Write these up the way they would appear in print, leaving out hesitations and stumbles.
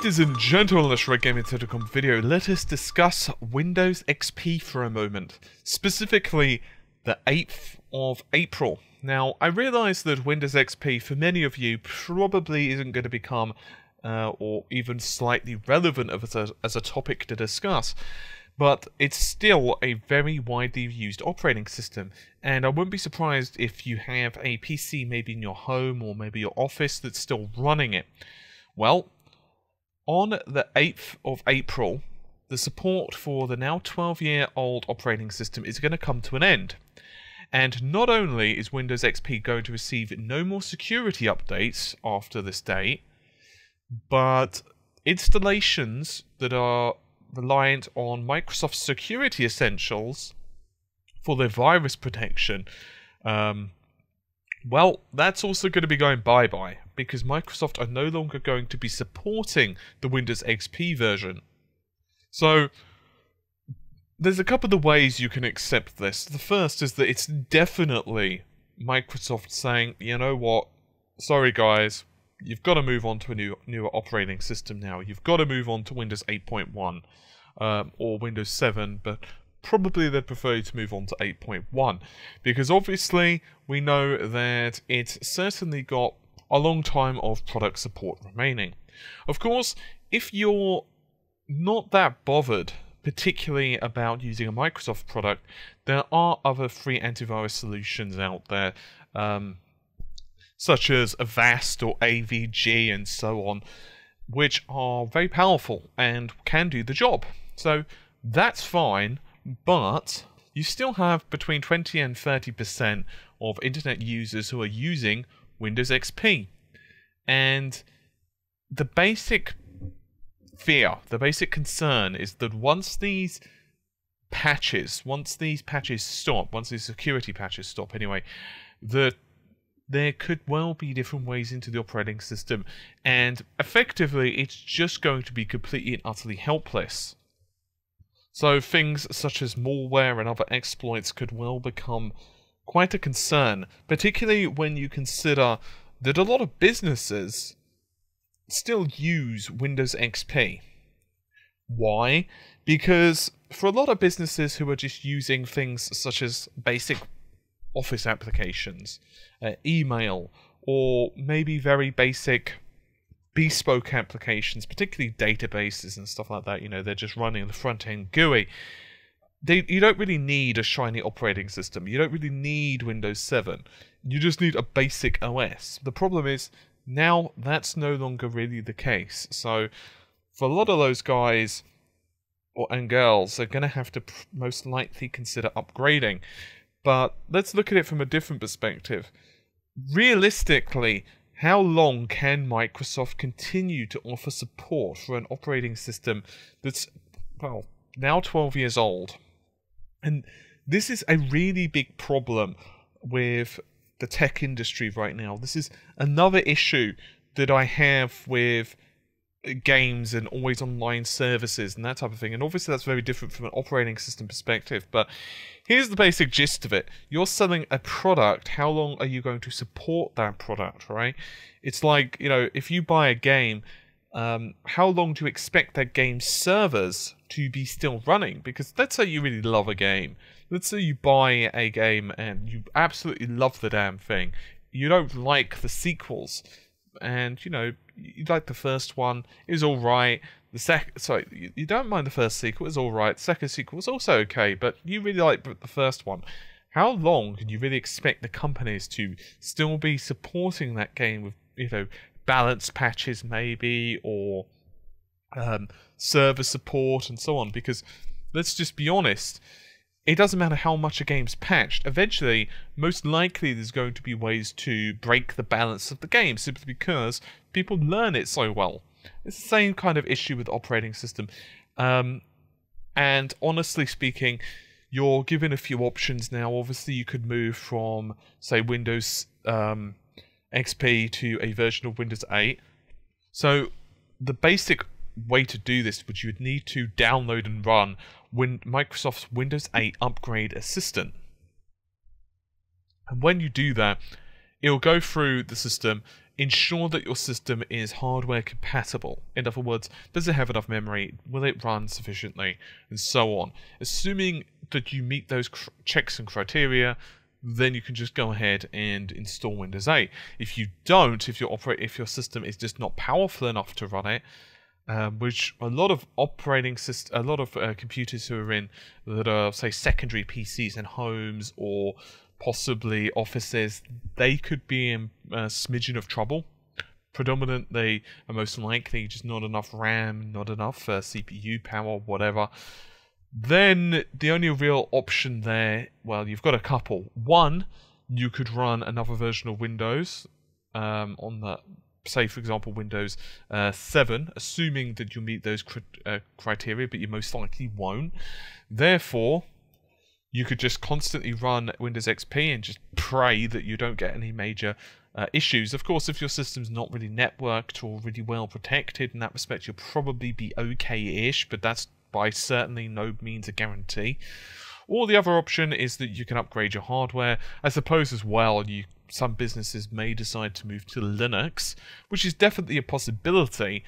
Ladies and gentlemen, let's Red Gaming Telecom video. Let us discuss Windows XP for a moment, specifically the 8th of April. Now, I realise that Windows XP for many of you probably isn't going to become or even slightly relevant as a topic to discuss, but it's still a very widely used operating system, and I wouldn't be surprised if you have a PC maybe in your home or maybe your office that's still running it. Well, on the 8th of April, the support for the now 12-year-old operating system is going to come to an end. And not only is Windows XP going to receive no more security updates after this date, but installations that are reliant on Microsoft Security Essentials for their virus protection, well, that's also going to be going bye-bye, because Microsoft are no longer going to be supporting the Windows XP version. So, there's a couple of ways you can accept this. The first is that it's definitely Microsoft saying, you know what, sorry guys, you've got to move on to a newer operating system now. You've got to move on to Windows 8.1 or Windows 7, but probably they'd prefer you to move on to 8.1, because obviously we know that it's certainly got a long time of product support remaining. Of course, if you're not that bothered particularly about using a Microsoft product, there are other free antivirus solutions out there, such as Avast or AVG and so on, which are very powerful and can do the job. So that's fine. But you still have between 20 and 30% of internet users who are using Windows XP. And the basic fear, the basic concern is that once these security patches stop anyway, that there could well be different ways into the operating system, and effectively it's just going to be completely and utterly helpless. So things such as malware and other exploits could well become quite a concern, particularly when you consider that a lot of businesses still use Windows XP. Why? Because for a lot of businesses who are just using things such as basic office applications, email, or maybe very basic bespoke applications, particularly databases and stuff like that, you know, they're just running the front-end GUI. You don't really need a shiny operating system. You don't really need Windows 7. You just need a basic OS. The problem is, now that's no longer really the case. So, for a lot of those guys and girls, they're going to have to most likely consider upgrading. But let's look at it from a different perspective. Realistically, how long can Microsoft continue to offer support for an operating system that's, well, now 12 years old? And this is a really big problem with the tech industry right now. This is another issue that I have with games and always online services and that type of thing. And obviously that's very different from an operating system perspective, but here's the basic gist of it. You're selling a product. How long are you going to support that product, right? It's like, you know, if you buy a game, how long do you expect that game's servers to be still running? Because let's say you really love a game. Let's say you buy a game and you absolutely love the damn thing. You don't like the sequels, and, you know, you like the first one, it was alright. You don't mind the first sequel, it's alright. The second sequel was also okay, but you really like the first one. How long can you really expect the companies to still be supporting that game with, you know, balanced patches maybe, or server support and so on? Because let's just be honest, it doesn't matter how much a game's patched. Eventually, most likely there's going to be ways to break the balance of the game, simply because people learn it so well. It's the same kind of issue with the operating system. And honestly speaking, you're given a few options now. Obviously, you could move from, say, Windows XP to a version of Windows 8. So the basic way to do this, which you would need to download and run Microsoft's Windows 8 Upgrade Assistant. And when you do that, it'll go through the system, ensure that your system is hardware compatible. In other words, does it have enough memory? Will it run sufficiently? And so on. Assuming that you meet those checks and criteria, then you can just go ahead and install Windows 8. If you don't, if your system is just not powerful enough to run it, which a lot of computers who are in that are, say, secondary PCs in homes or possibly offices, they could be in a smidgen of trouble. Predominantly, and most likely, just not enough RAM, not enough CPU power, whatever. Then the only real option there, well, you've got a couple. One, you could run another version of Windows on the, say, for example, Windows 7, assuming that you meet those criteria, but you most likely won't. Therefore, you could just constantly run Windows XP and just pray that you don't get any major issues. Of course, if your system's not really networked or really well protected in that respect, you'll probably be okay-ish, but that's by certainly no means a guarantee. Or the other option is that you can upgrade your hardware. I suppose as well, some businesses may decide to move to Linux, which is definitely a possibility.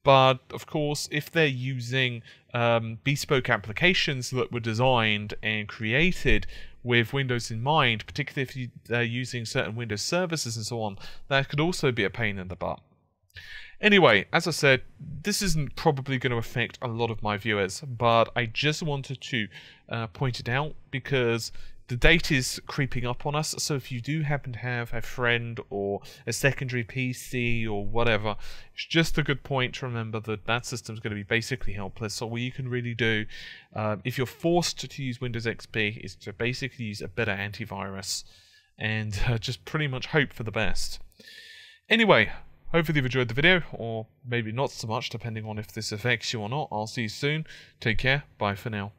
But of course, if they're using bespoke applications that were designed and created with Windows in mind, particularly if they're using certain Windows services and so on, that could also be a pain in the butt. Anyway, as I said, this isn't probably going to affect a lot of my viewers, but I just wanted to point it out because the date is creeping up on us. So if you do happen to have a friend or a secondary PC or whatever, it's just a good point to remember that that system's going to be basically helpless. So what you can really do, if you're forced to use Windows XP, is to basically use a better antivirus and just pretty much hope for the best. Anyway, hopefully you've enjoyed the video, or maybe not so much, depending on if this affects you or not. I'll see you soon. Take care. Bye for now.